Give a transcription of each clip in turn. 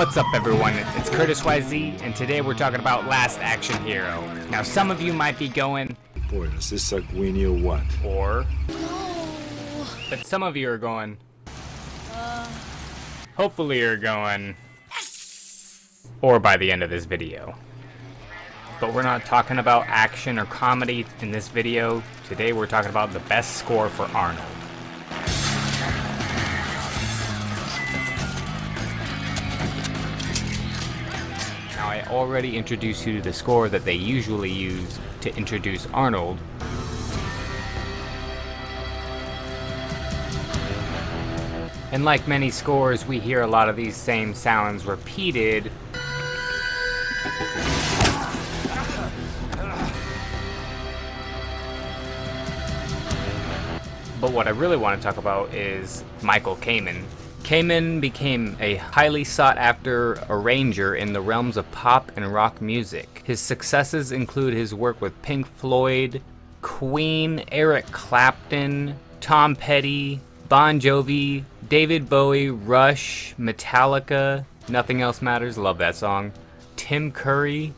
What's up everyone, it's Curtis YZ, and today we're talking about Last Action Hero. Now some of you might be going, boy, does this suck weenie or what? Or, but some of you are going, hopefully you're going, yes! Or by the end of this video. But we're not talking about action or comedy in this video. Today we're talking about the best score for Arnold. Now I already introduced you to the score that they usually use to introduce Arnold. And like many scores, we hear a lot of these same sounds repeated. But what I really want to talk about is Michael Kamen. Kamen became a highly sought-after arranger in the realms of pop and rock music. His successes include his work with Pink Floyd, Queen, Eric Clapton, Tom Petty, Bon Jovi, David Bowie, Rush, Metallica, Nothing Else Matters, love that song, Tim Curry,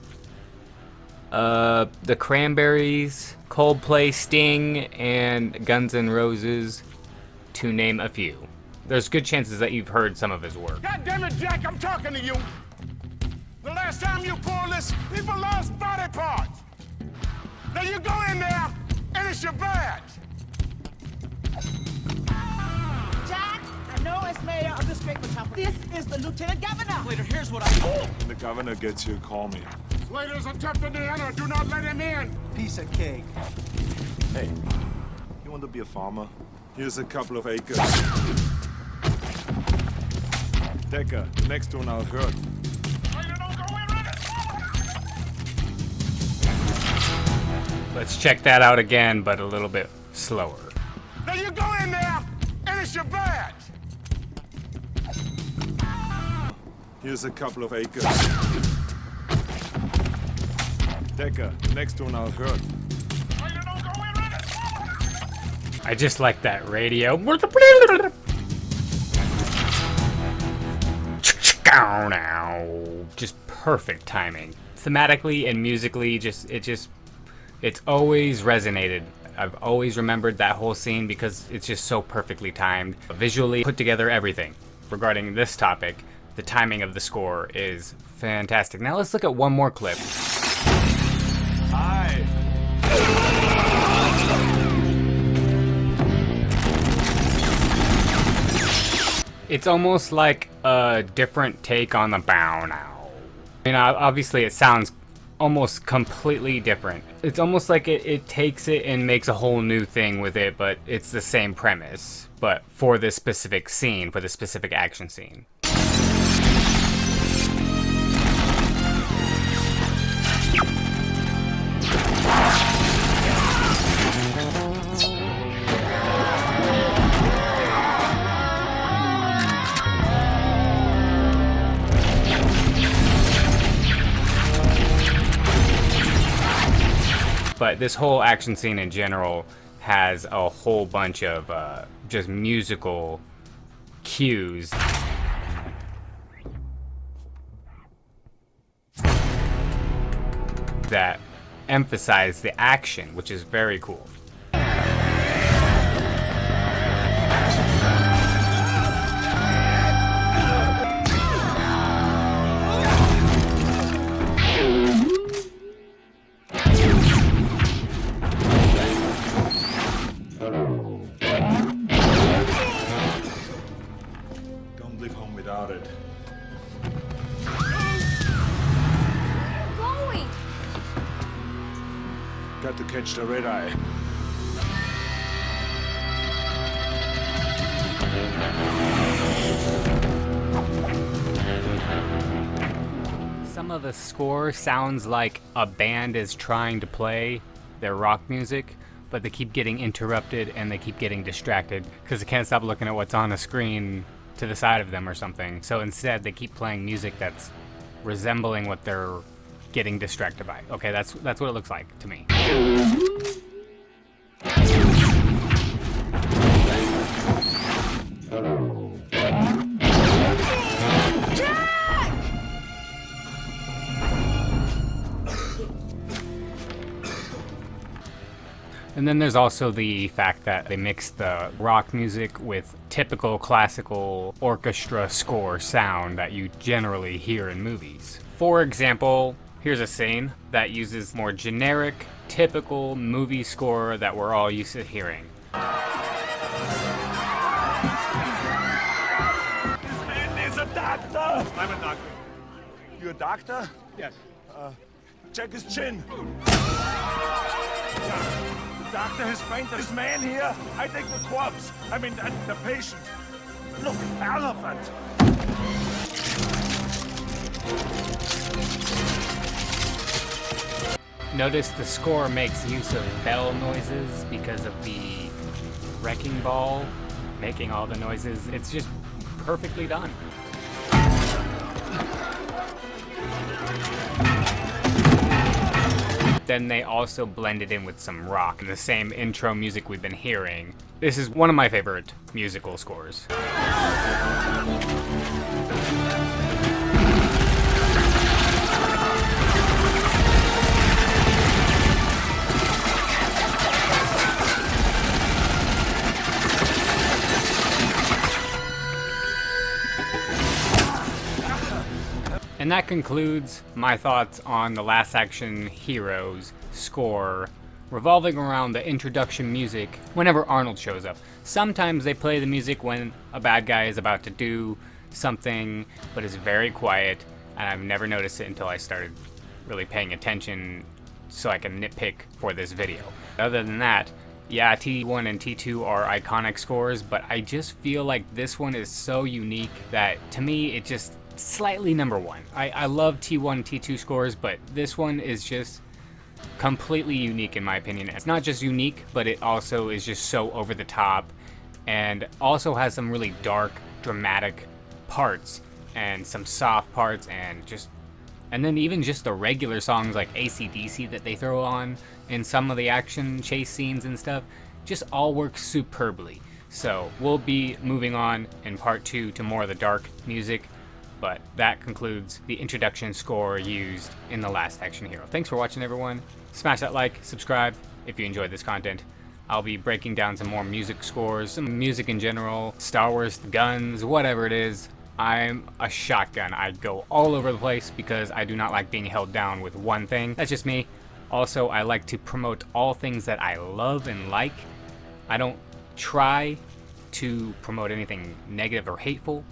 The Cranberries, Coldplay, Sting, and Guns N' Roses, to name a few. There's good chances that you've heard some of his work. God damn it, Jack, I'm talking to you. The last time you pulled this, people lost body parts. Now you go in there, and it's your badge. Jack, I know as mayor of the Straight Metropolis, this is the lieutenant governor. Slater, here's what I do. When the governor gets here, call me. Slater's attempting to enter. Do not let him in. Piece of cake. Hey, you want to be a farmer? Here's a couple of acres. Decker, the next one I'll hurt. Slater, don't go in, run it. Let's check that out again, but a little bit slower. Now you go in there, and it's your badge. Here's a couple of acres. Decker, the next one I'll hurt. Slater, don't go in, run it. I just like that radio. Just perfect timing. Thematically and musically, it's always resonated. I've always remembered that whole scene because it's just so perfectly timed. Visually put together everything. Regarding this topic, the timing of the score is fantastic. Now let's look at one more clip. Hi. It's almost like a different take on the bow now. I mean, obviously it sounds almost completely different. It's almost like it takes it and makes a whole new thing with it, but it's the same premise, but for this specific scene, for this specific action scene. But this whole action scene in general has a whole bunch of just musical cues that emphasize the action, which is very cool. Don't leave home without it. Going. Got to catch the red eye. Some of the score sounds like a band is trying to play their rock music, but they keep getting interrupted and they keep getting distracted because they can't stop looking at what's on the screen to the side of them or something. So instead they keep playing music that's resembling what they're getting distracted by. Okay, that's what it looks like to me. Jack! And then there's also the fact that they mix the rock music with typical classical orchestra score sound that you generally hear in movies. For example, here's a scene that uses more generic, typical movie score that we're all used to hearing. This man is a doctor! I'm a doctor. You a doctor? Yes. Check his chin. The doctor has fainted. This man here, I think the corpse. I mean, the patient. Look, elephant. Notice the score makes use of bell noises because of the wrecking ball making all the noises. It's just perfectly done. Then they also blended in with some rock and the same intro music we've been hearing. This is one of my favorite musical scores. And that concludes my thoughts on the Last Action Heroes score, revolving around the introduction music whenever Arnold shows up. Sometimes they play the music when a bad guy is about to do something, but it's very quiet, and I've never noticed it until I started really paying attention so I can nitpick for this video. Other than that, yeah, T1 and T2 are iconic scores, but I just feel like this one is so unique that to me it just slightly number one. I love T1 T2 scores, but this one is just completely unique in my opinion. It's not just unique, but it also is just so over the top and also has some really dark, dramatic parts and some soft parts and then even just the regular songs like AC/DC that they throw on in some of the action chase scenes and stuff just all work superbly. So we'll be moving on in part 2 to more of the dark music. But that concludes the introduction score used in The Last Action Hero. Thanks for watching, everyone. Smash that like, subscribe if you enjoyed this content. I'll be breaking down some more music scores, some music in general, Star Wars, guns, whatever it is. I'm a shotgun. I go all over the place because I do not like being held down with one thing. That's just me. Also, I like to promote all things that I love and like. I don't try to promote anything negative or hateful.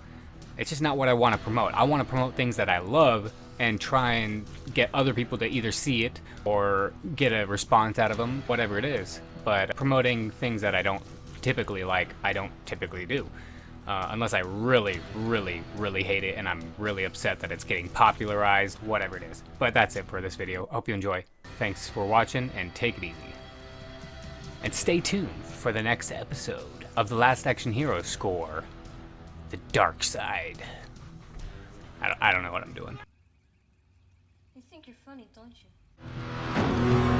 It's just not what I want to promote. I want to promote things that I love and try and get other people to either see it or get a response out of them, whatever it is. But promoting things that I don't typically like, I don't typically do. Unless I really, really, really hate it and I'm really upset that it's getting popularized, whatever it is. But that's it for this video. Hope you enjoy. Thanks for watching and take it easy. And stay tuned for the next episode of The Last Action Hero score. The dark side. I don't know what I'm doing. You think you're funny, don't you?